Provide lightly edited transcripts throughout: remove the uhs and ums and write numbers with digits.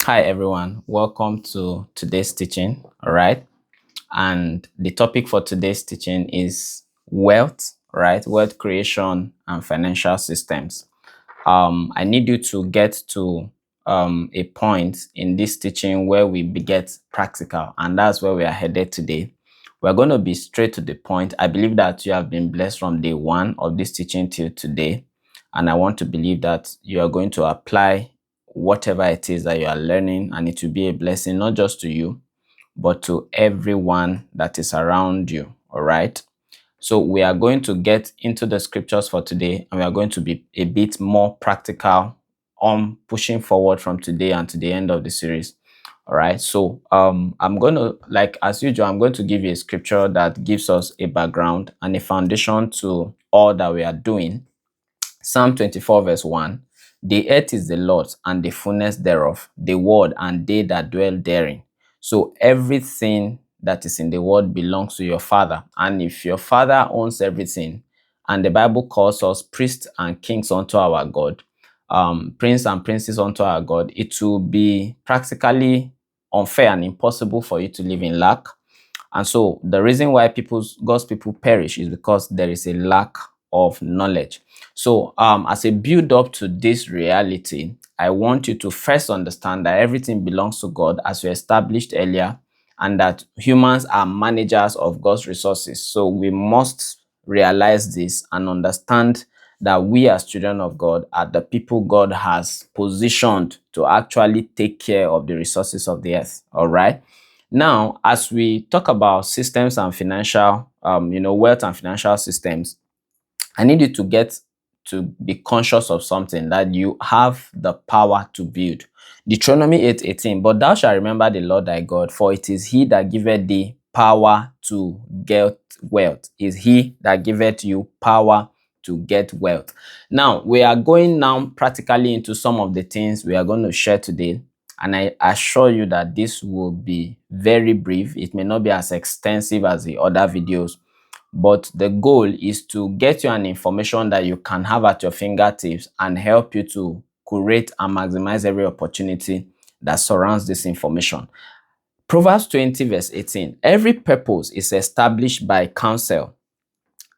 Hi everyone, welcome to today's teaching. All right, and the topic for today's teaching is wealth, right? Wealth creation and financial systems. I need you to get to a point in this teaching where we get practical, and that's where we are headed today. We're going to be straight to the point. I believe that you have been blessed from day one of this teaching till today, and I want to believe that you are going to apply whatever it is that you are learning, and it will be a blessing not just to you, but to everyone that is around you. All right. So we are going to get into the scriptures for today, and we are going to be a bit more practical on pushing forward from today and to the end of the series. All right. So I'm going to, like as usual, I'm going to give you a scripture that gives us a background and a foundation to all that we are doing. Psalm 24 verse 1. The earth is the Lord's and the fullness thereof, the world and they that dwell therein. So everything that is in the world belongs to your father. And if your father owns everything, and the Bible calls us priests and kings unto our God, prince and princess unto our God, it will be practically unfair and impossible for you to live in lack. And so the reason why God's people perish is because there is a lack of knowledge. So as a build up to this reality, I want you to first understand that everything belongs to God, as we established earlier, and that humans are managers of God's resources. So we must realize this and understand that we as children of God are the people God has positioned to actually take care of the resources of the earth. All right. Now, as we talk about systems and financial, wealth and financial systems, I need you to get to be conscious of something that you have the power to build. Deuteronomy 8:18, but thou shalt remember the Lord thy God, for it is he that giveth thee power to get wealth. Is he that giveth you power to get wealth. Now, we are going now practically into some of the things we are going to share today. And I assure you that this will be very brief. It may not be as extensive as the other videos, but the goal is to get you an information that you can have at your fingertips and help you to curate and maximize every opportunity that surrounds this information. Proverbs 20 verse 18. Every purpose is established by counsel,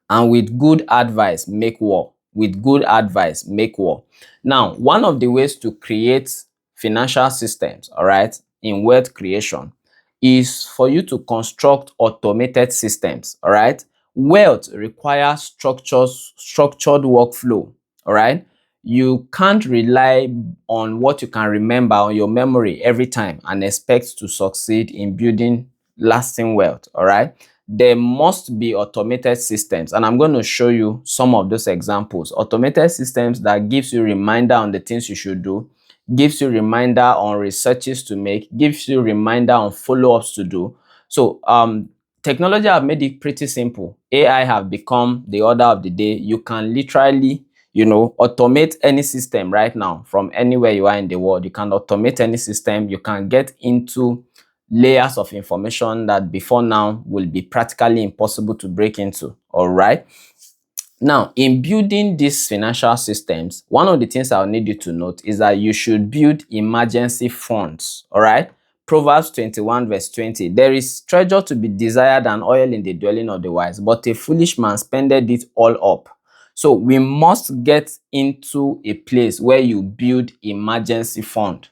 and with good advice make war. With good advice make war. Now, one of the ways to create financial systems, all right, in wealth creation is for you to construct automated systems. All right. Wealth requires structured workflow. All right. You can't rely on what you can remember on your memory every time and expect to succeed in building lasting wealth. All right. There must be automated systems, and I'm going to show you some of those examples. Automated systems that gives you reminder on the things you should do, gives you reminder on researches to make, gives you reminder on follow-ups to do. So technology have made it pretty simple. AI have become the order of the day. You can literally automate any system right now from anywhere you are in the world. You can automate any system. You can get into layers of information that before now will be practically impossible to break into. All right. Now, in building these financial systems, one of the things I'll need you to note is that you should build emergency funds. All right. Proverbs 21 verse 20. There is treasure to be desired and oil in the dwelling of the wise, but a foolish man spendeth it all up. So we must get into a place where you build emergency fund.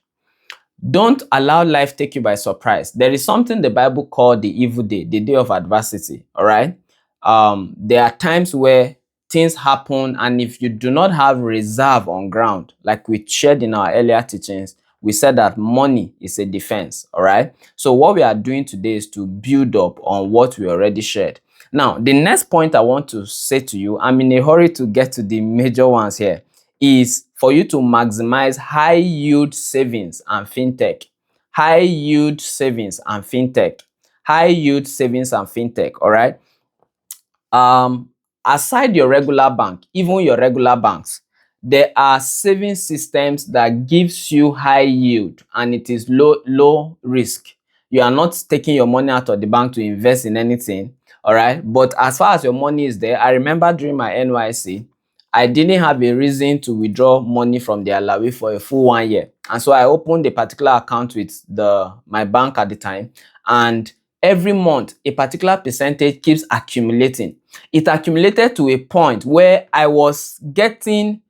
Don't allow life take you by surprise. There is something the Bible called the evil day, the day of adversity. All right. There are times where things happen, and if you do not have reserve on ground, like we shared in our earlier teachings, we said that money is a defense. All right. So what we are doing today is to build up on what we already shared. Now, the next point I want to say to you, I'm in a hurry to get to the major ones here, is for you to maximize high yield savings and fintech. High yield savings and fintech. High yield savings and fintech. All right. Aside your regular bank, even your regular banks, there are saving systems that gives you high yield, and it is low risk. You are not taking your money out of the bank to invest in anything. All right. But as far as your money is there, I remember during my NYC, I didn't have a reason to withdraw money from the Alawi for a full 1 year. And so I opened a particular account with my bank at the time. And every month, a particular percentage keeps accumulating. It accumulated to a point where I was getting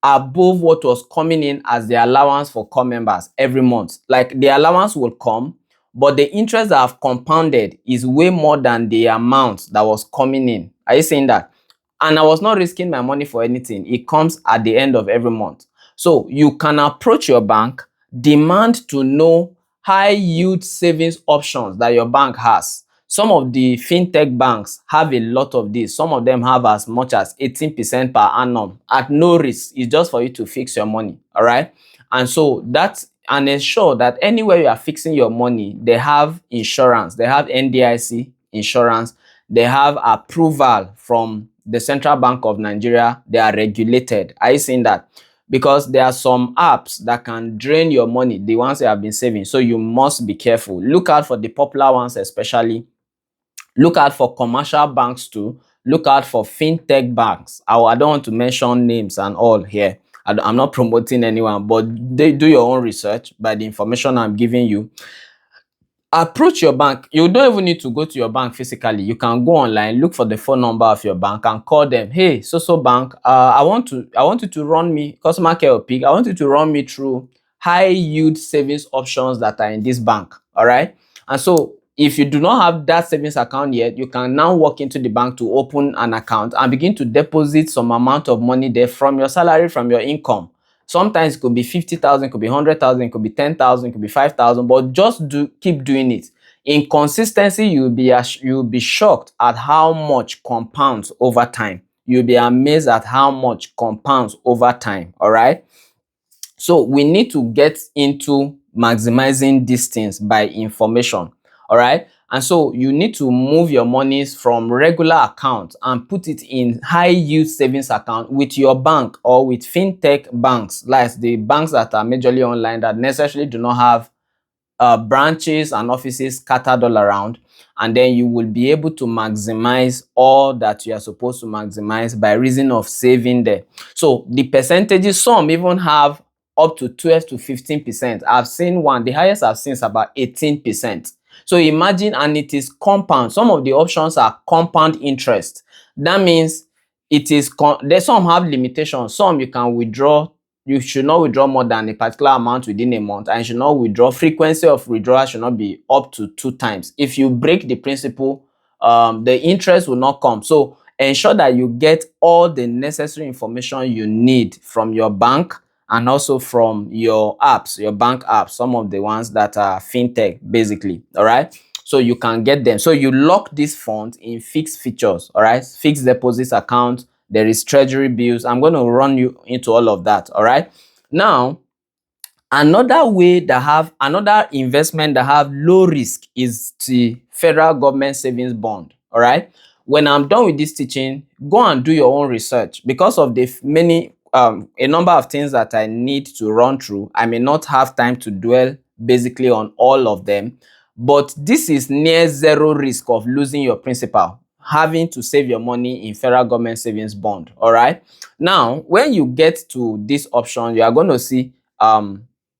above what was coming in as the allowance for core members every month. Like the allowance will come, but the interest that I've compounded is way more than the amount that was coming in. Are you saying that? And I was not risking my money for anything. It comes at the end of every month. So you can approach your bank, demand to know high yield savings options that your bank has. Some of the fintech banks have a lot of this. Some of them have as much as 18% per annum at no risk. It's just for you to fix your money. All right. And so and ensure that anywhere you are fixing your money, they have insurance, they have NDIC insurance, they have approval from the Central Bank of Nigeria, they are regulated. Are you seeing that? Because there are some apps that can drain your money, the ones you have been saving. So you must be careful. Look out for the popular ones, especially. Look out for commercial banks too. Look out for fintech banks. I don't want to mention names and all here. I'm not promoting anyone, but they do your own research by the information I'm giving you. Approach your bank. You don't even need to go to your bank physically. You can go online, look for the phone number of your bank and call them. Hey, so bank, I want you to run me, customer care or pick. I want you to run me through high yield savings options that are in this bank. All right. And so if you do not have that savings account yet, you can now walk into the bank to open an account and begin to deposit some amount of money there from your salary, from your income. Sometimes it could be 50,000, it could be 100,000, it could be 10,000, it could be 5,000, but just keep doing it. In consistency, you'll be shocked at how much compounds over time. You'll be amazed at how much compounds over time. All right. So we need to get into maximizing these things by information. All right. And so you need to move your monies from regular accounts and put it in high yield savings account with your bank or with fintech banks, like the banks that are majorly online that necessarily do not have branches and offices scattered all around. And then you will be able to maximize all that you are supposed to maximize by reason of saving there. So the percentages, some even have up to 12 to 15%. I've seen one, the highest I've seen is about 18%. So imagine, and it is compound. Some of the options are compound interest. That means it is, there's some have limitations. Some you can withdraw. You should not withdraw more than a particular amount within a month, and you should not withdraw. Frequency of withdrawal should not be up to 2 times. If you break the principle, the interest will not come. So ensure that you get all the necessary information you need from your bank and also from your apps, your bank apps, some of the ones that are fintech, basically. All right. So you can get them. So you lock these funds in fixed features. All right. Fixed deposits account. There is treasury bills. I'm going to run you into all of that. All right. Now, another investment that have low risk is the federal government savings bond. All right. When I'm done with this teaching, go and do your own research. Because of the a number of things that I need to run through, I may not have time to dwell basically on all of them. But this is near zero risk of losing your principal, having to save your money in federal government savings bond. All right. Now, when you get to this option, you are going to see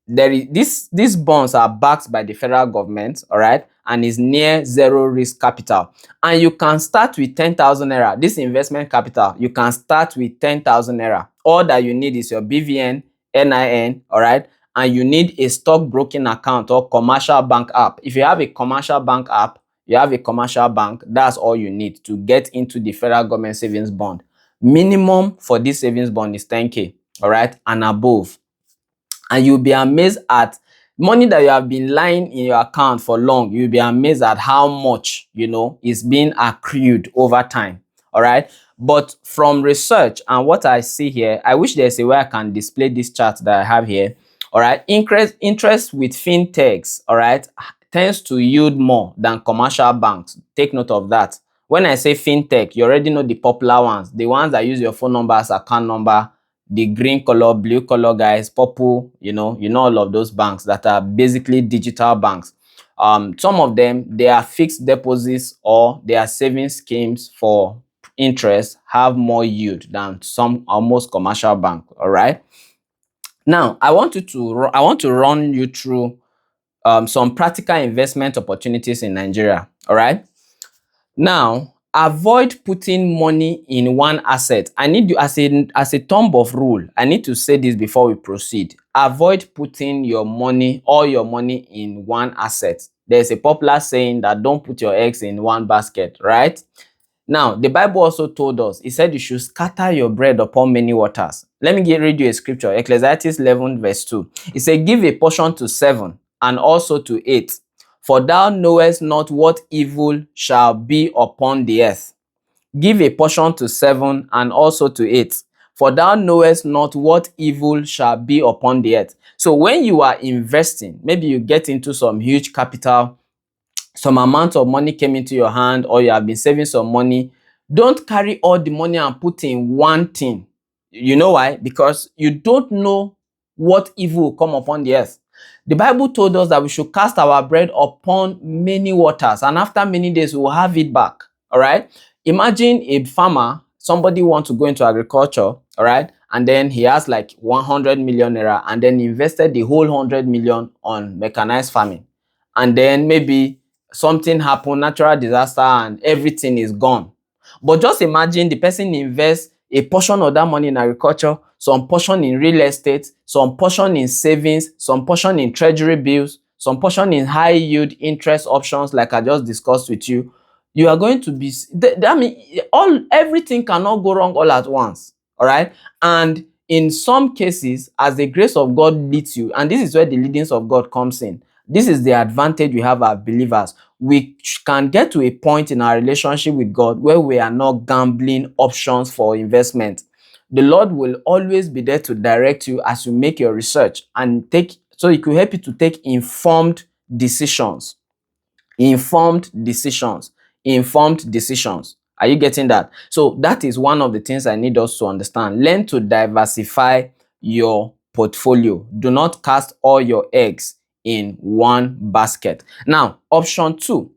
these bonds are backed by the federal government. All right. And is near zero risk capital. And you can start with 10,000 naira. This investment capital, you can start with 10,000 naira. All that you need is your BVN, NIN, all right? And you need a stockbroking account or commercial bank app. If you have a commercial bank app, you have a commercial bank, that's all you need to get into the federal government savings bond. Minimum for this savings bond is 10K, all right? And above. And you'll be amazed at money that you have been lying in your account for long. You'll be amazed at how much, is being accrued over time. All right. But from research and what I see here, I wish there's a way I can display this chart that I have here. All right. Interest with fintechs, all right, tends to yield more than commercial banks. Take note of that. When I say fintech, you already know the popular ones, the ones that use your phone number as account number, the green color, blue color guys, purple, you know all of those banks that are basically digital banks. Some of them, they are fixed deposits or they are savings schemes for interest, have more yield than some almost commercial bank. All right. Now, I want to run you through some practical investment opportunities in Nigeria. All right. Now, avoid putting money in one asset. I need you, as a thumb of rule, I need to say this before we proceed. Avoid putting all your money in one asset. There's a popular saying that don't put your eggs in one basket, right? Now, the Bible also told us, it said you should scatter your bread upon many waters. Let me read you a scripture, Ecclesiastes 11 verse 2. It said, give a portion to 7 and also to 8, for thou knowest not what evil shall be upon the earth. Give a portion to 7 and also to 8, for thou knowest not what evil shall be upon the earth. So when you are investing, maybe you get into some huge capital, some amount of money came into your hand, or you have been saving some money, don't carry all the money and put in one thing. You know why? Because you don't know what evil will come upon the earth. The Bible told us that we should cast our bread upon many waters, and after many days we will have it back. All right. Imagine a farmer, somebody wants to go into agriculture, all right, and then he has like 100 million naira and then invested the whole 100 million on mechanized farming. And then maybe something happened, natural disaster, and everything is gone. But just imagine the person invests a portion of that money in agriculture, some portion in real estate, some portion in savings, some portion in treasury bills, some portion in high yield interest options like I just discussed with you. You are going to be, I mean, everything cannot go wrong all at once. All right. And in some cases, as the grace of God leads you, and this is where the leadings of God comes in. This is the advantage we have as believers. We can get to a point in our relationship with God where we are not gambling options for investment. The Lord will always be there to direct you as you make your research and so it could help you to take informed decisions. Informed decisions. Informed decisions. Are you getting that? So that is one of the things I need us to understand. Learn to diversify your portfolio. Do not cast all your eggs in one basket. Now, option 2,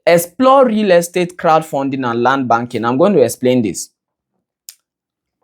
explore real estate crowdfunding and land banking. I'm going to explain this.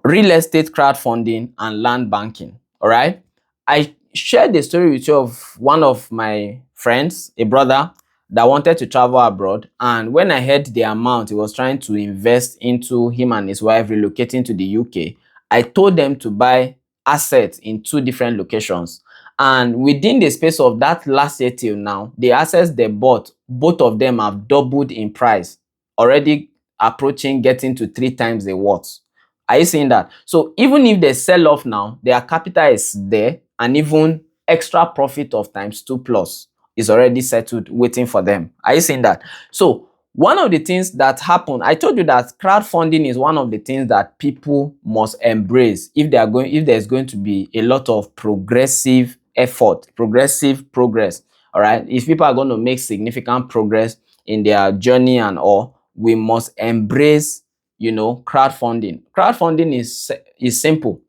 Real estate crowdfunding and land banking. All right. I shared the story with you of one of my friends, a brother that wanted to travel abroad. And when I heard the amount he was trying to invest into him and his wife relocating to the UK, I told them to buy assets in 2 different locations. And within the space of that last year till now, the assets they bought, both of them have doubled in price, already approaching getting to 3 times the worth. Are you seeing that? So even if they sell off now, their capital is there, and even extra profit of times 2 plus is already settled waiting for them. Are you seeing that? So one of the things that happen, I told you that crowdfunding is one of the things that people must embrace if there's going to be a lot of progressive effort, progressive progress. All right. If people are going to make significant progress in their journey and all, we must embrace, crowdfunding. Crowdfunding is simple.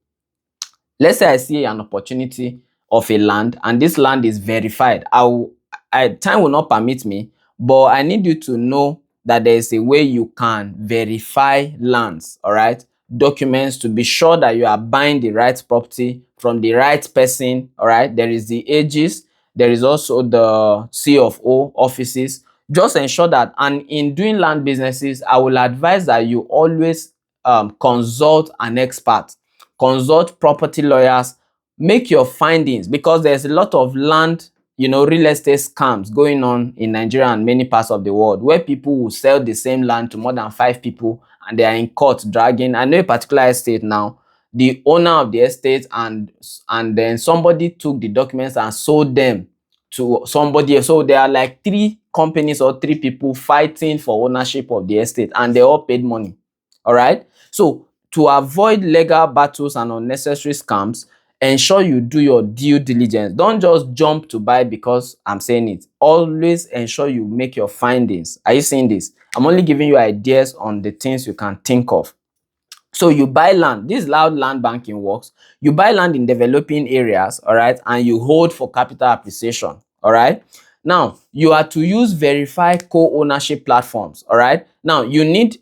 Let's say I see an opportunity of a land and this land is verified. Time will not permit me, but I need you to know that there is a way you can verify lands, all right? Documents to be sure that you are buying the right property from the right person, all right? There is the ages, there is also the C of O offices. Just ensure that, and in doing land businesses, I will advise that you always consult an expert, consult property lawyers, make your findings, because there's a lot of land, real estate scams going on in Nigeria and many parts of the world where people will sell the same land to more than 5 people and they are in court dragging. I know a particular estate now, the owner of the estate and then somebody took the documents and sold them to somebody else. So there are like 3 companies or 3 people fighting for ownership of the estate and they all paid money. All right. So to avoid legal battles and unnecessary scams, ensure you do your due diligence. Don't just jump to buy because I'm saying it. Always ensure you make your findings. Are you seeing this? I'm only giving you ideas on the things you can think of. So you buy land. This is how land banking works. You buy land in developing areas, all right, and you hold for capital appreciation, all right. Now, you are to use verified co-ownership platforms, all right. Now, you need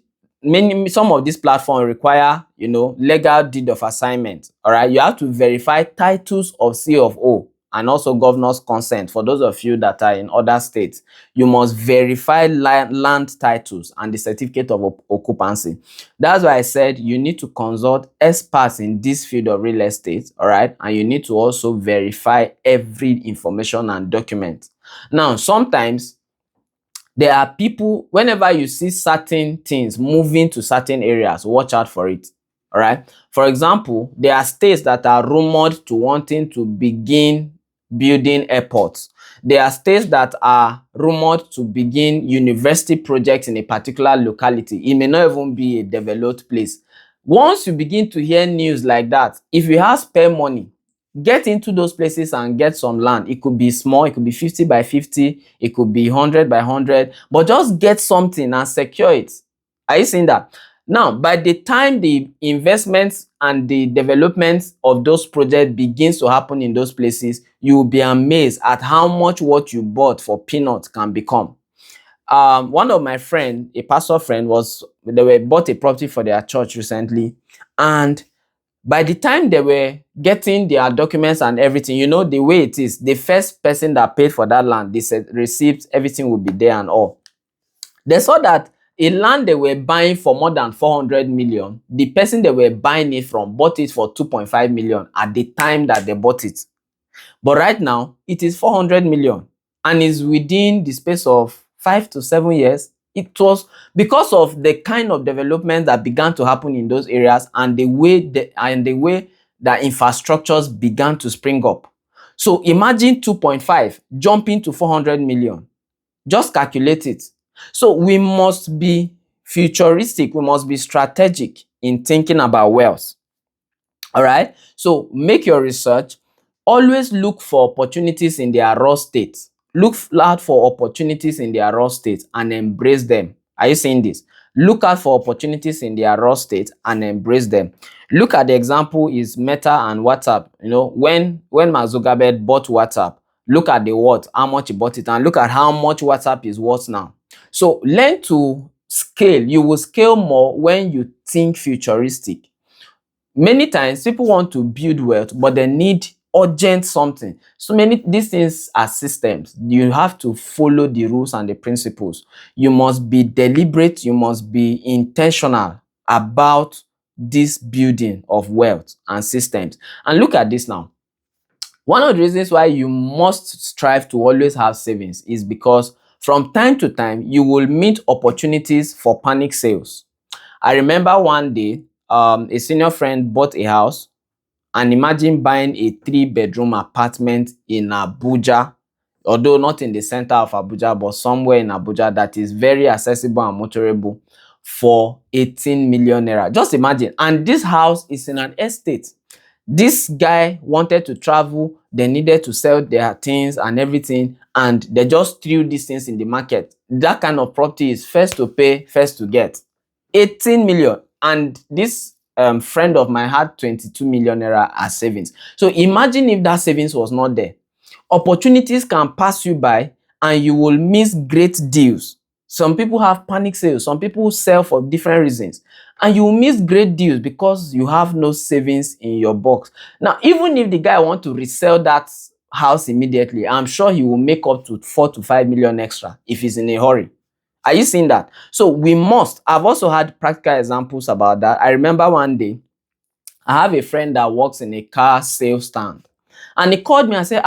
some of these platforms require, legal deed of assignment. All right, you have to verify titles of C of O and also governor's consent. For those of you that are in other states, you must verify land titles and the certificate of occupancy. That's why I said you need to consult experts in this field of real estate. All right, and you need to also verify every information and document. Now, sometimes there are people, whenever you see certain things moving to certain areas, watch out for it. All right. For example, there are states that are rumored to wanting to begin building airports. There are states that are rumored to begin university projects in a particular locality. It may not even be a developed place. Once you begin to hear news like that, if you have spare money, get into those places and get some land. It could be small, it could be 50 by 50, it could be 100 by 100, but just get something and secure it. Are you seeing that? Now, by the time the investments and the development of those projects begins to happen in those places, you will be amazed at how much what you bought for peanuts can become. One of my friend, a pastor friend, bought a property for their church recently, and by the time they were getting their documents and everything, the way it is, the first person that paid for that land, they said receipts, everything will be there and all. They saw that a land they were buying for more than 400 million, the person they were buying it from bought it for 2.5 million at the time that they bought it. But right now, it is 400 million and is within the space of 5 to 7 years. It was because of the kind of development that began to happen in those areas and the way that infrastructures began to spring up. So imagine 2.5 jumping to 400 million. Just calculate it. So we must be futuristic. We must be strategic in thinking about wealth. All right. So make your research. Always look for opportunities in their raw state. Look out for opportunities in their raw state and embrace them. Are you seeing this? Look out for opportunities in their raw state and embrace them. Look at the example is Meta and WhatsApp. When Mark Zuckerberg bought WhatsApp, look at the worth, how much he bought it, and look at how much WhatsApp is worth now. So learn to scale. You will scale more when you think futuristic. Many times people want to build wealth, but they need urgent something. So these things are systems. You have to follow the rules and the principles. You must be deliberate. You must be intentional about this building of wealth and systems. And look at this now. One of the reasons why you must strive to always have savings is because from time to time, you will meet opportunities for panic sales. I remember one day, a senior friend bought a house, and imagine buying a 3-bedroom apartment in Abuja, although not in the center of Abuja, but somewhere in Abuja that is very accessible and motorable for 18 million naira. Just imagine. And this house is in an estate. This guy wanted to travel, they needed to sell their things and everything, and they just threw these things in the market. That kind of property is first to pay, first to get. 18 million. And this friend of mine had 22 million naira as savings. So imagine if that savings was not there. Opportunities can pass you by and you will miss great deals. Some people have panic sales. Some people sell for different reasons. And you will miss great deals because you have no savings in your box. Now, even if the guy wants to resell that house immediately, I'm sure he will make up to 4 to 5 million extra if he's in a hurry. Are you seeing that? So we must. I've also had practical examples about that. I remember one day, I have a friend that works in a car sales stand. And he called me and said,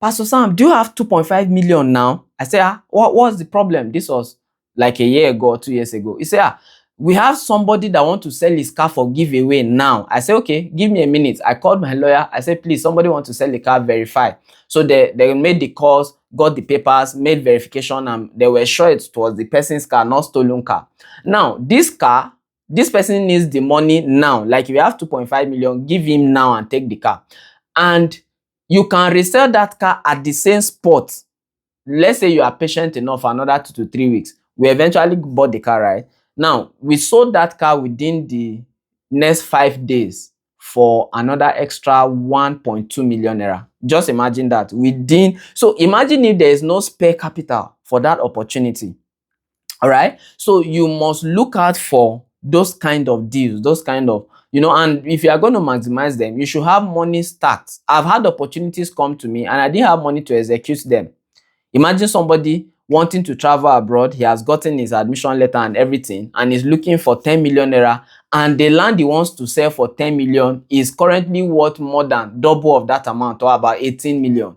Pastor Sam, do you have 2.5 million now? I said, what's the problem? This was like a year ago or 2 years ago. He said, we have somebody that wants to sell his car for giveaway now. I said, okay, give me a minute. I called my lawyer. I said, please, somebody wants to sell the car, verify. So they made the calls, got the papers, made verification, and they were sure it was the person's car, not stolen car. Now, this car, this person needs the money now. Like if you have 2.5 million, give him now and take the car. And you can resell that car at the same spot. Let's say you are patient enough for another 2 to 3 weeks. We eventually bought the car, right? Now, we sold that car within the next 5 days for another extra 1.2 million naira. Just imagine that. So imagine if there is no spare capital for that opportunity. All right. So you must look out for those kind of deals, those kind of, and if you are going to maximize them, you should have money stacked. I've had opportunities come to me and I didn't have money to execute them. Imagine somebody wanting to travel abroad. He has gotten his admission letter and everything, and is looking for 10 million naira. And the land he wants to sell for 10 million is currently worth more than double of that amount, or about 18 million.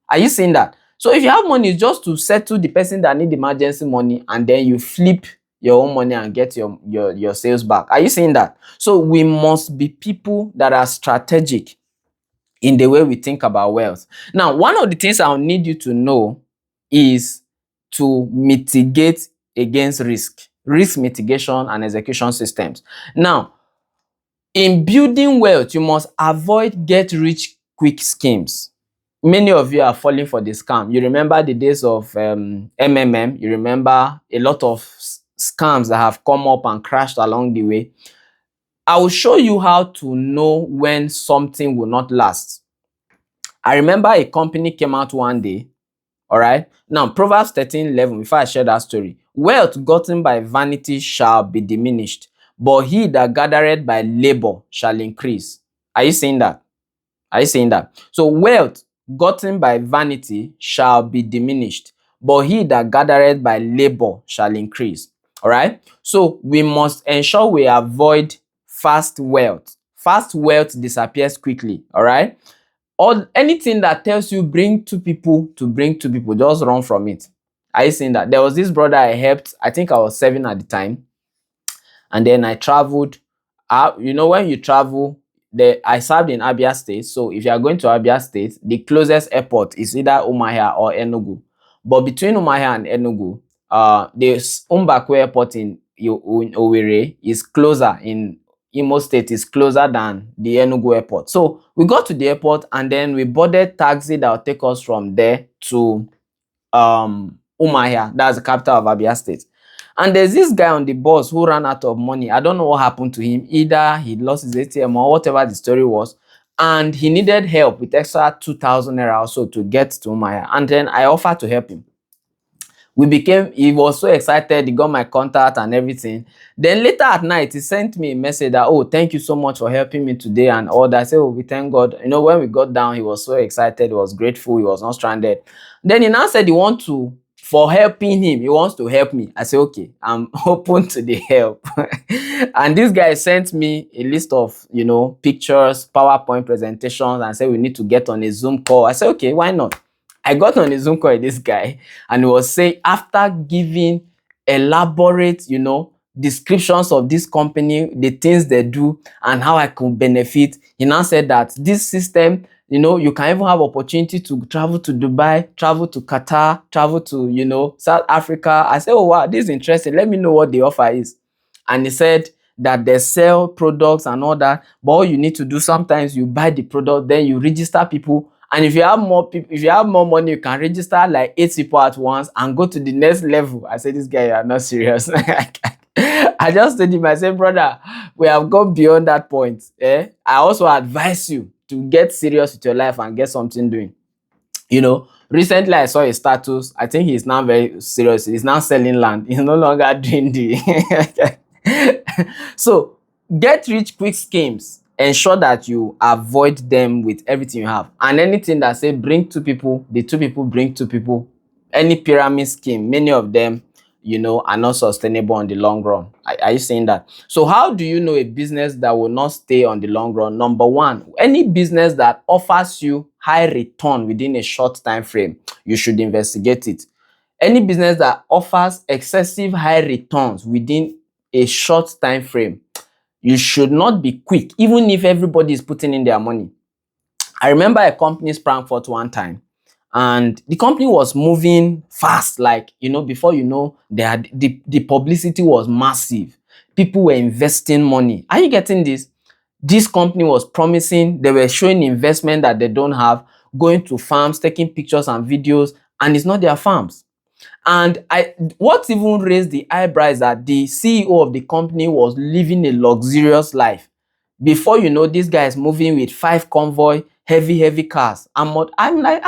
Are you seeing that? So if you have money, it's just to settle the person that need emergency money, and then you flip your own money and get your sales back. Are you seeing that? So we must be people that are strategic in the way we think about wealth. Now, one of the things I'll need you to know is to mitigate against risk mitigation and execution systems. Now, in building wealth, you must avoid get rich quick schemes. Many of you are falling for the scam. You remember the days of MMM. You remember a lot of scams that have come up and crashed along the way. I will show you how to know when something will not last. I remember a company came out one day. All right. Now, Proverbs 13:11, before I share that story, wealth gotten by vanity shall be diminished, but he that gathereth by labor shall increase. Are you seeing that? Are you seeing that? So wealth gotten by vanity shall be diminished, but he that gathereth by labor shall increase. All right. So we must ensure we avoid fast wealth. Fast wealth disappears quickly. All right. Or anything that tells you bring two people to bring two people, just run from it. Are you seeing that? There was this brother I helped. I think I was 7 at the time. And then I traveled. When you travel, I served in Abia State. So if you are going to Abia State, the closest airport is either Umuahia or Enugu. But between Umuahia and Enugu, the Mbakwe airport in Owerri is closer, in Imo State is closer than the Enugu airport. So we got to the airport and then we boarded taxi that will take us from there to Umuahia. That's the capital of Abia State. And there's this guy on the bus who ran out of money. I don't know what happened to him. Either he lost his ATM or whatever the story was. And he needed help with extra 2,000 naira also to get to Umuahia. And then I offered to help him. He was so excited, he got my contact and everything. Then later at night, he sent me a message that, oh, thank you so much for helping me today and all that. I said, oh, we thank God. When we got down, he was so excited, he was grateful, he was not stranded. Then he now said for helping him, he wants to help me. I said, okay, I'm open to the help. And this guy sent me a list of, pictures, PowerPoint presentations, and said we need to get on a Zoom call. I said, okay, why not? I got on a Zoom call with this guy and he was saying, after giving elaborate, descriptions of this company, the things they do and how I could benefit, he now said that this system, you can even have opportunity to travel to Dubai, travel to Qatar, travel to, South Africa. I said, oh, wow, this is interesting. Let me know what the offer is. And he said that they sell products and all that, but all you need to do, sometimes you buy the product, then you register people. And if you have more people, if you have more money, you can register like 8 people at once and go to the next level. I said, this guy, you are not serious. I just told him, I said, brother, we have gone beyond that point. I also advise you to get serious with your life and get something doing. Recently I saw a status. I think he's now very serious. He's now selling land. He's no longer doing the... So get rich quick schemes. Ensure that you avoid them with everything you have. And anything that say bring two people, the two people bring two people. Any pyramid scheme, many of them, are not sustainable on the long run. Are you saying that? So how do you know a business that will not stay on the long run? Number one, any business that offers you high return within a short time frame, you should investigate it. Any business that offers excessive high returns within a short time frame, you should not be quick, even if everybody is putting in their money. I remember a company sprang forth one time, and the company was moving fast. Like, before the publicity was massive. People were investing money. Are you getting this? This company was promising, they were showing investment that they don't have, going to farms, taking pictures and videos, and it's not their farms. And what even raised the eyebrow is that the CEO of the company was living a luxurious life. Before you know, this guy is moving with 5 convoy, heavy cars. I'm like,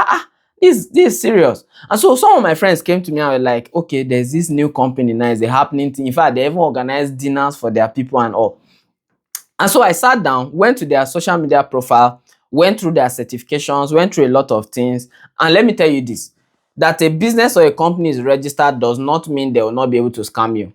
This is serious. And so some of my friends came to me and were like, okay, there's this new company now, it's a happening thing. In fact, they even organize dinners for their people and all. And so I sat down, went to their social media profile, went through their certifications, went through a lot of things. And let me tell you this, that a business or a company is registered does not mean they will not be able to scam you.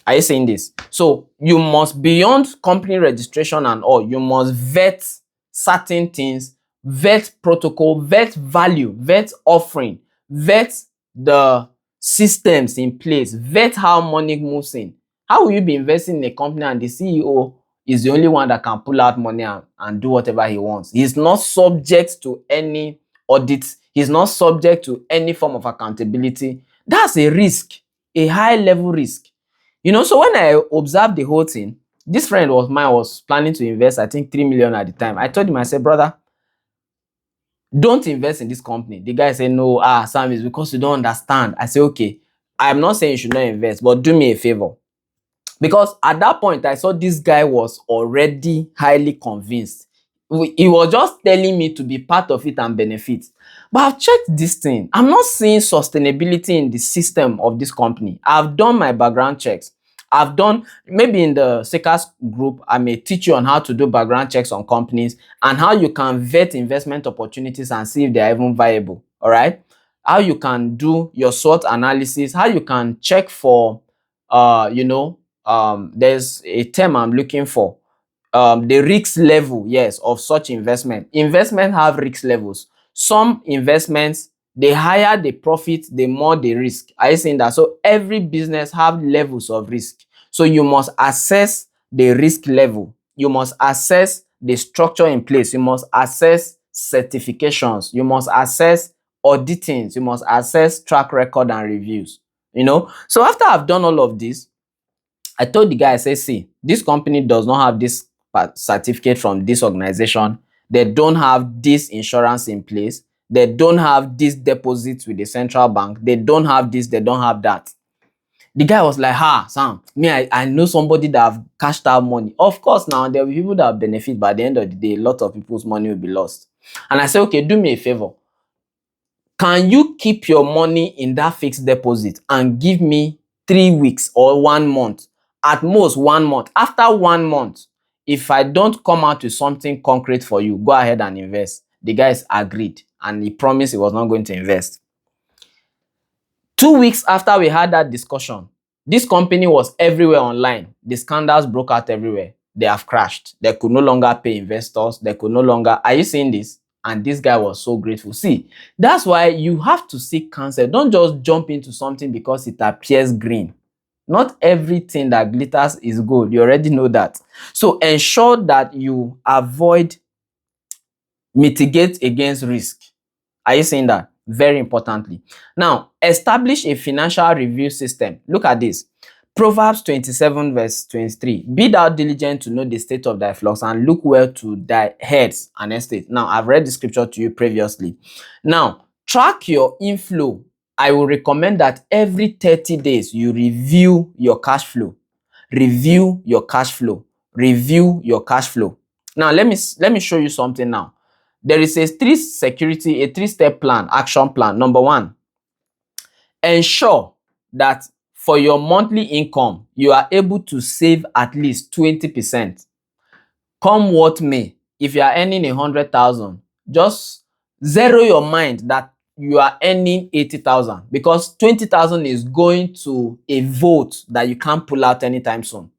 Are you saying this? So you must, beyond company registration and all, you must vet certain things, vet protocol, vet value, vet offering, vet the systems in place, vet how money moves in. How will you be investing in a company and the CEO is the only one that can pull out money and do whatever he wants? He's not subject to any audit. He's not subject to any form of accountability. That's a risk, a high level risk. You know, so when I observed the whole thing, this friend was mine was planning to invest, I think 3 million at the time. I told him, I said, brother, don't invest in this company. The guy said, no, Sam, it's because you don't understand. I said, okay, I'm not saying you should not invest, but do me a favor. Because at that point, I saw this guy was already highly convinced. He was just telling me to be part of it and benefit. But I've checked this thing. I'm not seeing sustainability in the system of this company. I've done my background checks. I've done, maybe in the Seekers group, I may teach you on how to do background checks on companies and how you can vet investment opportunities and see if they are even viable. All right. How you can do your SWOT analysis, how you can check for, there's a term I'm looking for, the risk level, yes, of such investment. Investment have risk levels. Some investments, the higher the profit, the more the risk. Are you saying that? So every business have levels of risk. So you must assess the risk level. You must assess the structure in place. You must assess certifications. You must assess auditings. You must assess track record and reviews. You know, so after I've done all of this, I told the guy, I said, see, this company does not have this certificate from this organization. They don't have this insurance in place. They don't have this deposit with the central bank. They don't have this. They don't have that. The guy was like, Sam, I know somebody that have cashed out money. Of course, now there will be people that benefit, but at the end of the day, a lot of people's money will be lost. And I said, okay, do me a favor. Can you keep your money in that fixed deposit and give me 3 weeks or 1 month? At most 1 month. After 1 month, if I don't come out with something concrete for you, go ahead and invest. The guys agreed and he promised he was not going to invest. 2 weeks after we had that discussion, this company was everywhere online. The scandals broke out everywhere. They have crashed. They could no longer pay investors. They could no longer. Are you seeing this? And this guy was so grateful. See, that's why you have to seek counsel. Don't just jump into something because it appears green. Not everything that glitters is gold. You already know that. So ensure that you mitigate against risk. Are you saying that? Very importantly. Now, establish a financial review system. Look at this. Proverbs 27 verse 23. Be thou diligent to know the state of thy flocks and look well to thy herds and estate. Now, I've read the scripture to you previously. Now, track your inflow. I will recommend that every 30 days you review your cash flow. Review your cash flow. Review your cash flow. Now, let me show you something now. There is a three-step plan, action plan. Number 1, ensure that for your monthly income, you are able to save at least 20%. Come what may, if you are earning 100,000, just zero your mind that you are earning 80,000 because 20,000 is going to a vote that you can't pull out anytime soon.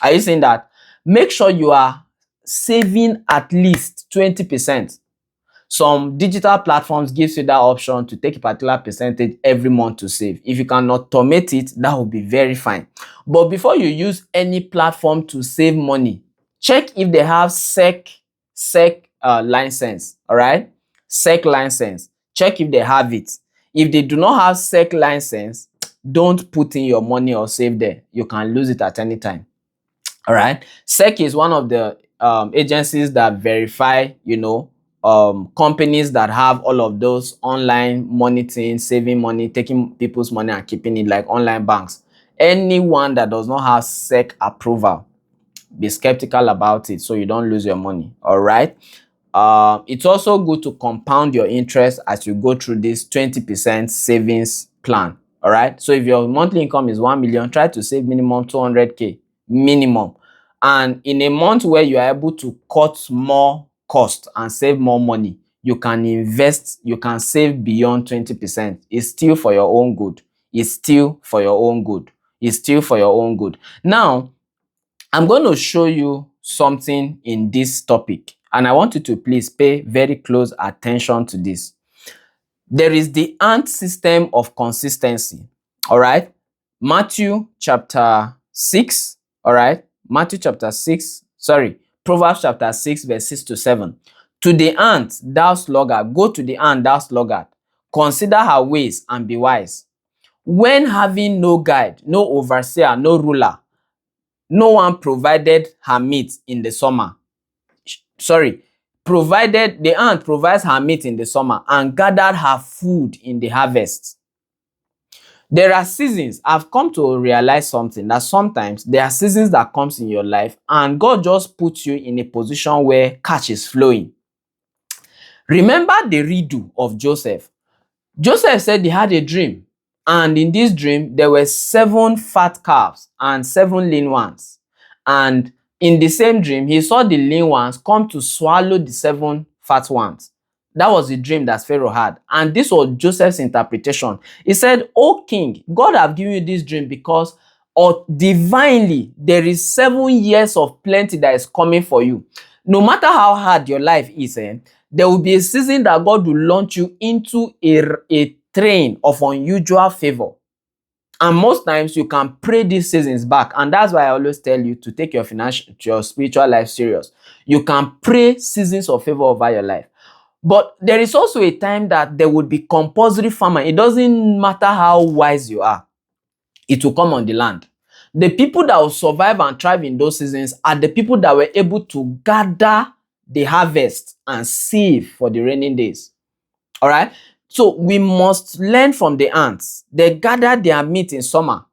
Are you saying that? Make sure you are saving at least 20%. Some digital platforms gives you that option to take a particular percentage every month to save. If you can automate it, that will be very fine. But before you use any platform to save money, check if they have SEC license. All right, SEC license. Check if they have it. If they do not have SEC license, don't put in your money or save there. You can lose it at any time. All right, SEC is one of the agencies that verify, companies that have all of those online money things, saving money, taking people's money and keeping it, like online banks. Anyone that does not have SEC approval, be skeptical about it so you don't lose your money. All right. It's also good to compound your interest as you go through this 20% savings plan. All right. So if your monthly income is 1 million, try to save minimum 200K minimum. And in a month where you are able to cut more cost and save more money, you can invest, you can save beyond 20%. It's still for your own good. It's still for your own good. It's still for your own good. Now, I'm going to show you something in this topic, and I want you to please pay very close attention to this. There is the ant system of consistency. All right. Matthew chapter 6. All right. Matthew chapter 6. Sorry. Proverbs chapter 6, verse 6 to 7. To the ant, thou sluggard, go to the ant, thou sluggard. Consider her ways and be wise. When having no guide, no overseer, no ruler, no one provided her meat in the summer. Provided the ant provides her meat in the summer and gathered her food in the harvest. There are seasons. I've come to realize something, that sometimes there are seasons that comes in your life and God just puts you in a position where cash is flowing. Remember the riddle of Joseph. Joseph said he had a dream, and in this dream there were 7 fat calves and 7 lean ones. And in the same dream, he saw the lean ones come to swallow the 7 fat ones. That was the dream that Pharaoh had. And this was Joseph's interpretation. He said, "O king, God have given you this dream because divinely there is 7 years of plenty that is coming for you. No matter how hard your life is, there will be a season that God will launch you into a train of unusual favor." And most times you can pray these seasons back. And that's why I always tell you to take your spiritual life serious. You can pray seasons of favor over your life. But there is also a time that there would be compulsory famine. It doesn't matter how wise you are. It will come on the land. The people that will survive and thrive in those seasons are the people that were able to gather the harvest and save for the rainy days. All right. So we must learn from the ants. They gathered their meat in summer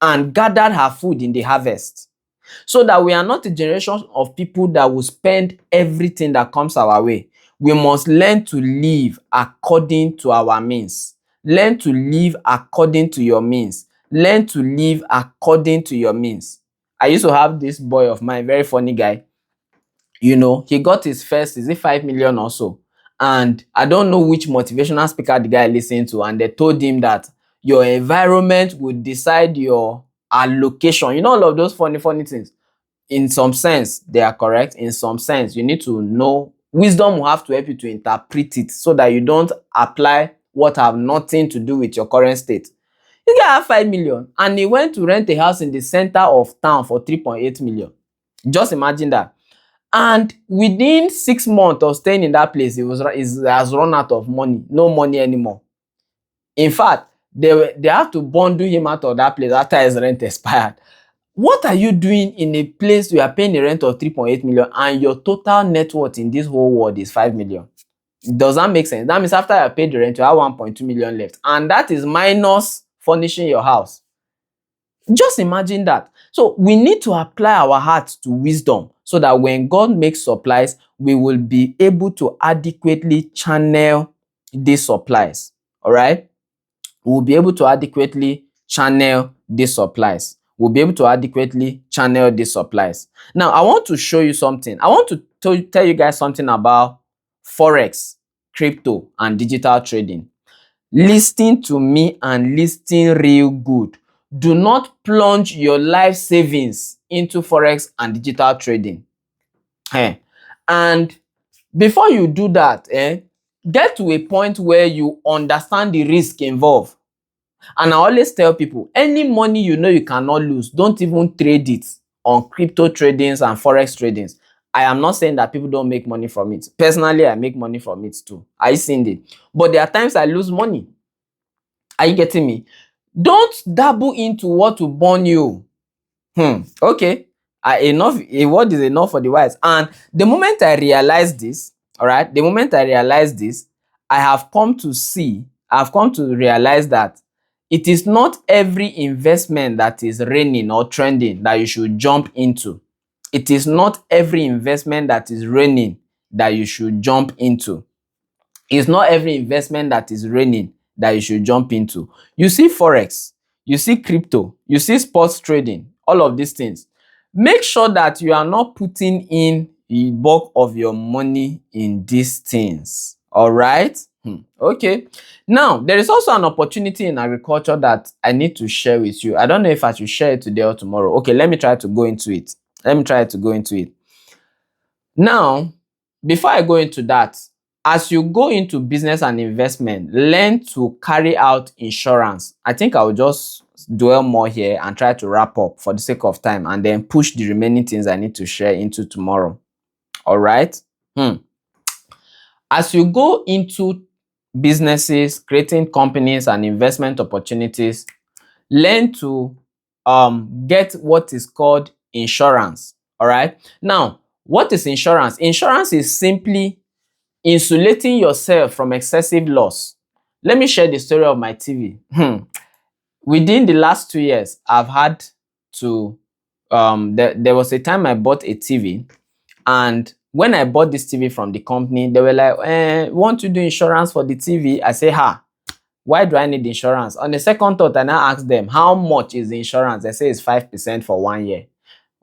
and gathered her food in the harvest. So that we are not a generation of people that will spend everything that comes our way. We must learn to live according to our means. Learn to live according to your means. Learn to live according to your means. I used to have this boy of mine, very funny guy. You know, he got his first, is it 5 million or so? And I don't know which motivational speaker the guy listened to, and they told him that your environment would decide your allocation. You know, all of those funny things. In some sense, they are correct. In some sense, you need to know. Wisdom will have to help you to interpret it so that you don't apply what have nothing to do with your current state. This guy had 5 million and he went to rent a house in the center of town for 3.8 million. Just imagine that. And within 6 months of staying in that place, he has run out of money. No money anymore. In fact, they have to bundle him out of that place after his rent expired. What are you doing in a place you are paying a rent of 3.8 million and your total net worth in this whole world is 5 million? Does that make sense? That means after you paid the rent, you have 1.2 million left. And that is minus furnishing your house. Just imagine that. So we need to apply our hearts to wisdom so that when God makes supplies, we will be able to adequately channel these supplies. All right? We'll be able to adequately channel these supplies. We'll be able to adequately channel these supplies. Now, I want to show you something. I want to tell you guys something about Forex, crypto, and digital trading. Listen to me and listen real good. Do not plunge your life savings into Forex and digital trading. And before you do that, get to a point where you understand the risk involved. And I always tell people, any money you know you cannot lose, don't even trade it on crypto tradings and Forex tradings. I am not saying that people don't make money from it. Personally, I make money from it too. I seen it. But there are times I lose money. Are you getting me? Don't dabble into what will burn you. Okay. A word is enough for the wise. And the moment I realized this, all right, I have come to realize that it is not every investment that is raining or trending that you should jump into. It is not every investment that is raining that you should jump into. It's not every investment that is raining that you should jump into. You see forex, you see crypto, you see sports trading, all of these things. Make sure that you are not putting in the bulk of your money in these things. All right? Okay. Now, there is also an opportunity in agriculture that I need to share with you. I don't know if I should share it today or tomorrow. Okay, let me try to go into it. Now, before I go into that, as you go into business and investment, learn to carry out insurance. I think I will just dwell more here and try to wrap up for the sake of time, and then push the remaining things I need to share into tomorrow. All right? As you go into businesses, creating companies and investment opportunities, learn to get what is called insurance. All right? Now, what is insurance? Insurance is simply insulating yourself from excessive loss. Let me share the story of my TV. Within the last 2 years, I've had to, there was a time I bought a TV, and when I bought this TV from the company, they were like, want to do insurance for the TV? I say, why do I need insurance? On the second thought, I now ask them, how much is the insurance? They say it's 5% for 1 year.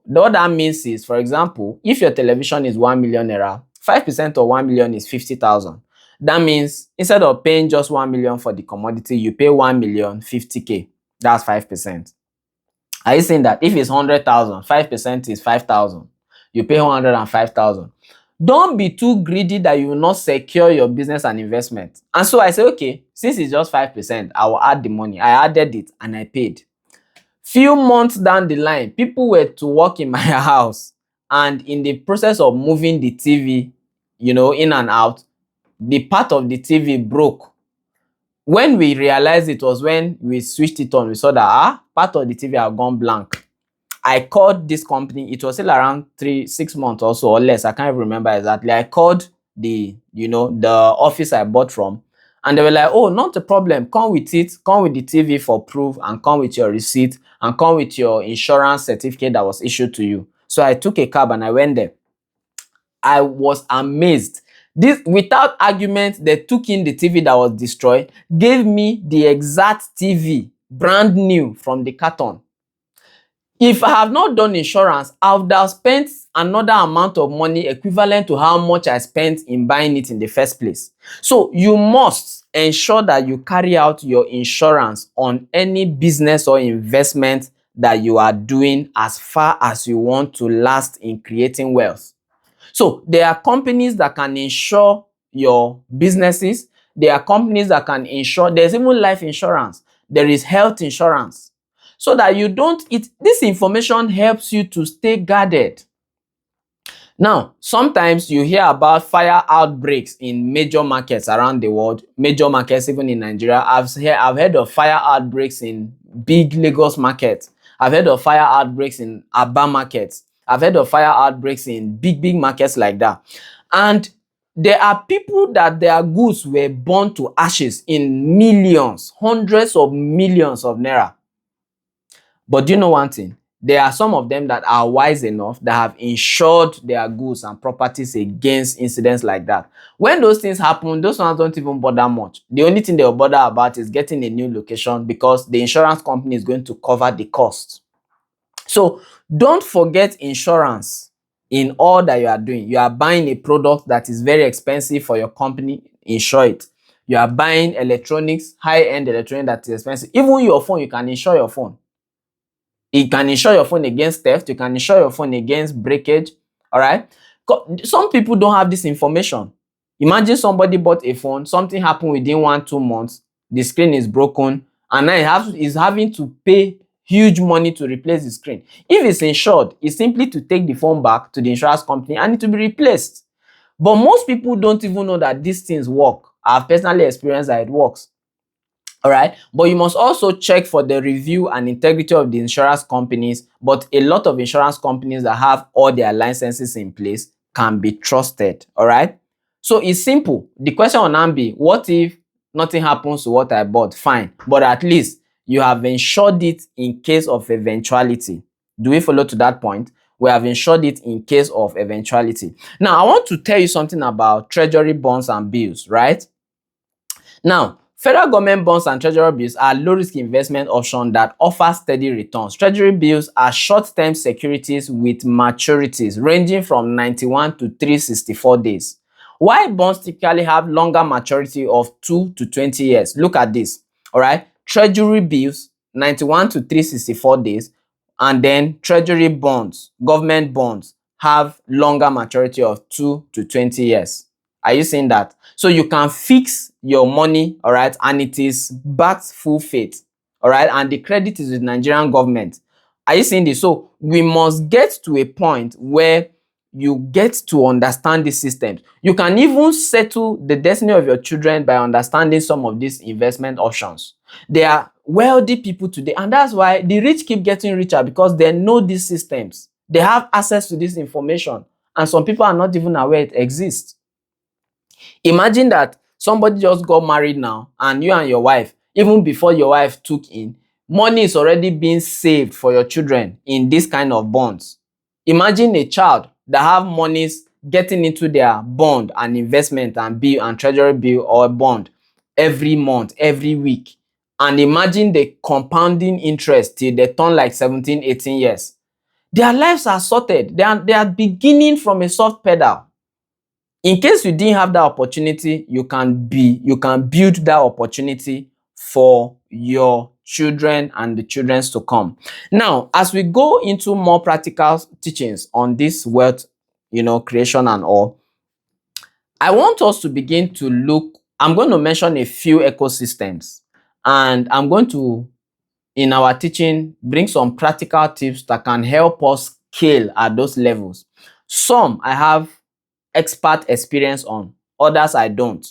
What that means is, for example, if your television is 1 million naira, 5% of 1 million is 50,000. That means instead of paying just 1 million for the commodity, you pay 1 million 50K. That's 5%. Are you saying that if it's 100,000, 5% is 5,000? You pay 105,000. Don't be too greedy that you will not secure your business and investment. And so I say, okay, since it's just 5%, I will add the money. I added it and I paid. Few months down the line, people were to work in my house, and in the process of moving the TV, in and out, the part of the TV broke. When we realized it was when we switched it on, we saw that part of the TV had gone blank. I called this company. It was still around 6 months or so, or less. I can't even remember exactly. I called the office I bought from, and they were like, oh, not a problem. Come with it. Come with the TV for proof, and come with your receipt, and come with your insurance certificate that was issued to you. So I took a cab and I went there. I was amazed. This, without argument, they took in the TV that was destroyed, gave me the exact TV, brand new from the carton. If I have not done insurance, I would have spent another amount of money equivalent to how much I spent in buying it in the first place. So you must ensure that you carry out your insurance on any business or investment that you are doing, as far as you want to last in creating wealth. So there are companies that can insure your businesses. There are companies that can insure. There's even life insurance. There is health insurance. So that you don't, this information helps you to stay guarded. Now, sometimes you hear about fire outbreaks in major markets around the world, major markets even in Nigeria. I've heard of fire outbreaks in big Lagos markets. I've heard of fire outbreaks in Aba markets. I've heard of fire outbreaks in big markets like that. And there are people that their goods were burned to ashes in millions, hundreds of millions of naira. But do you know one thing? There are some of them that are wise enough that have insured their goods and properties against incidents like that. When those things happen, those ones don't even bother much. The only thing they'll bother about is getting a new location, because the insurance company is going to cover the cost. So don't forget insurance in all that you are doing. You are buying a product that is very expensive for your company, insure it. You are buying electronics, high-end electronics that is expensive. Even your phone, you can insure your phone. You can insure your phone against theft. You can insure your phone against breakage. All right. Some people don't have this information. Imagine somebody bought a phone, something happened within 1-2 months, the screen is broken, and now he's having to pay huge money to replace the screen. If it's insured, it's simply to take the phone back to the insurance company and it will be replaced. But most people don't even know that these things work. I've personally experienced that it works. All right. But you must also check for the review and integrity of the insurance companies. But a lot of insurance companies that have all their licenses in place can be trusted. All right. So it's simple. The question will now be, what if nothing happens to what I bought? Fine. But at least you have insured it in case of eventuality. Do we follow to that point? We have insured it in case of eventuality. Now, I want to tell you something about treasury bonds and bills, right? Now, federal government bonds and treasury bills are low-risk investment options that offer steady returns. Treasury bills are short-term securities with maturities ranging from 91 to 364 days. While bonds typically have longer maturity of 2 to 20 years. Look at this, all right? Treasury bills, 91 to 364 days, and then treasury bonds, government bonds, have longer maturity of 2 to 20 years. Are you seeing that? So you can fix your money, all right, and it is backed full faith, all right, and the credit is with Nigerian government. Are you seeing this? So we must get to a point where you get to understand these systems. You can even settle the destiny of your children by understanding some of these investment options. There are wealthy people today, and that's why the rich keep getting richer, because they know these systems. They have access to this information, and some people are not even aware it exists. Imagine that somebody just got married now, and you and your wife, even before your wife took in, money is already being saved for your children in this kind of bonds. Imagine a child that have monies getting into their bond and investment and bill and treasury bill or bond every month, every week. And imagine the compounding interest till they turn like 17, 18 years. Their lives are sorted. They are beginning from a soft pedal. In case you didn't have that opportunity, you can build that opportunity for your children and the children's to come. Now, as we go into more practical teachings on this wealth, creation and all, I want us to begin to look. I'm going to mention a few ecosystems, and I'm going to, in our teaching, bring some practical tips that can help us scale at those levels. Some I have expert experience on, others I don't.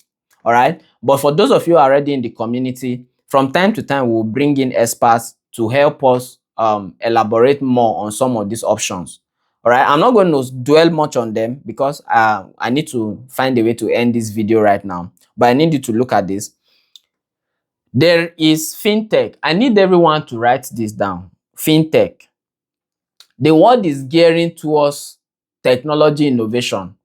All right. But for those of you already in the community, from time to time, we'll bring in experts to help us elaborate more on some of these options. All right. I'm not going to dwell much on them because I need to find a way to end this video right now. But I need you to look at this. There is fintech. I need everyone to write this down. Fintech. The world is gearing towards technology innovation.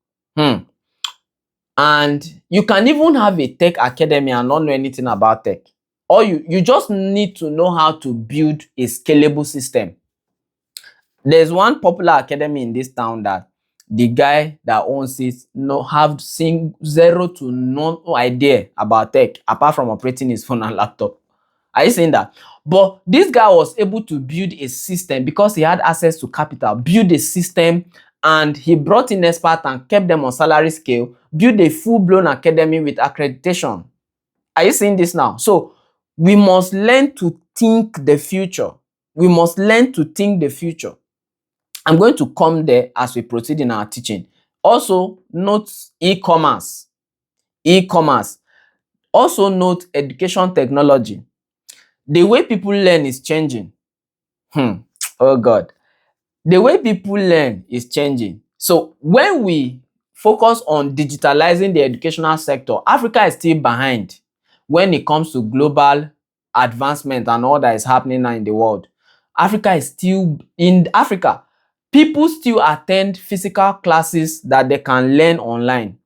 And you can even have a tech academy and not know anything about tech. Or you just need to know how to build a scalable system. There's one popular academy in this town that the guy that owns it have zero to no idea about tech apart from operating his phone and laptop. Are you seeing that? But this guy was able to build a system because he had access to capital, build a system, and he brought in experts and kept them on salary scale, build a full-blown academy with accreditation. Are you seeing this now? So we must learn to think the future. We must learn to think the future. I'm going to come there as we proceed in our teaching. Also, note e-commerce. E-commerce. Also note education technology. The way people learn is changing. Oh God. The way people learn is changing. So when we focus on digitalizing the educational sector, Africa is still behind when it comes to global advancement and all that is happening now in the world. In Africa, people still attend physical classes that they can learn online.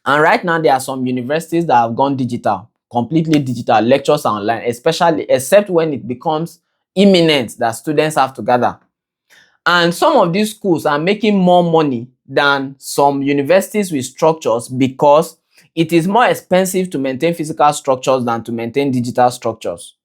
And right now, there are some universities that have gone digital, completely digital. Lectures are online, except when it becomes imminent that students have to gather. And some of these schools are making more money than some universities with structures because it is more expensive to maintain physical structures than to maintain digital structures.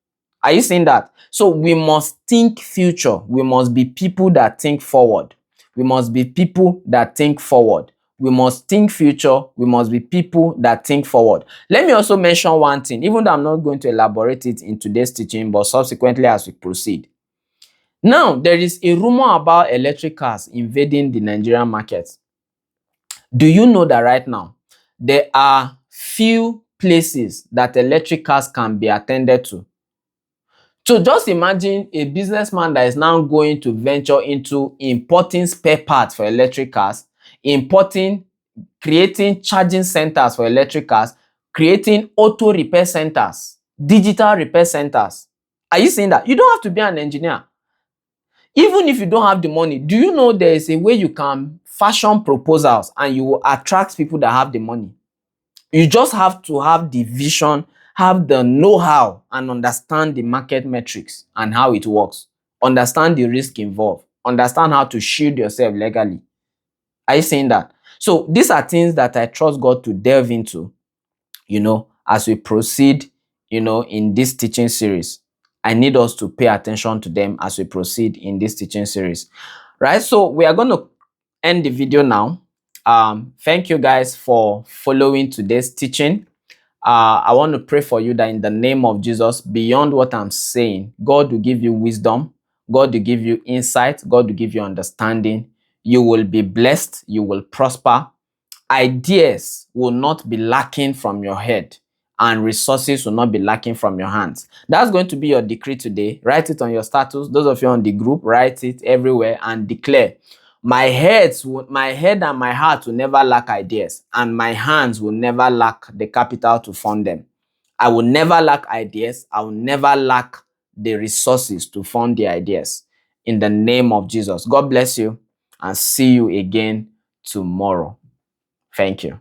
Are you seeing that? So we must think future. We must be people that think forward. We must be people that think forward. We must think future. We must be people that think forward. Let me also mention one thing, even though I'm not going to elaborate it in today's teaching, but subsequently as we proceed. Now, there is a rumor about electric cars invading the Nigerian market. Do you know that right now, there are few places that electric cars can be attended to? So just imagine a businessman that is now going to venture into importing spare parts for electric cars, creating charging centers for electric cars, creating auto repair centers, digital repair centers. Are you seeing that? You don't have to be an engineer. Even if you don't have the money, do you know there is a way you can fashion proposals and you will attract people that have the money? You just have to have the vision, have the know-how, and understand the market metrics and how it works. Understand the risk involved. Understand how to shield yourself legally. Are you saying that? So these are things that I trust God to delve into, as we proceed, in this teaching series. I need us to pay attention to them as we proceed in this teaching series. Right? So we are going to end the video now. Thank you guys for following today's teaching. I want to pray for you that in the name of Jesus, beyond what I'm saying, God will give you wisdom, God will give you insight, God will give you understanding. You will be blessed, you will prosper. Ideas will not be lacking from your head, and resources will not be lacking from your hands. That's going to be your decree today. Write it on your status. Those of you on the group, write it everywhere and declare, my head and my heart will never lack ideas, and my hands will never lack the capital to fund them. I will never lack ideas. I will never lack the resources to fund the ideas. In the name of Jesus. God bless you, and see you again tomorrow. Thank you.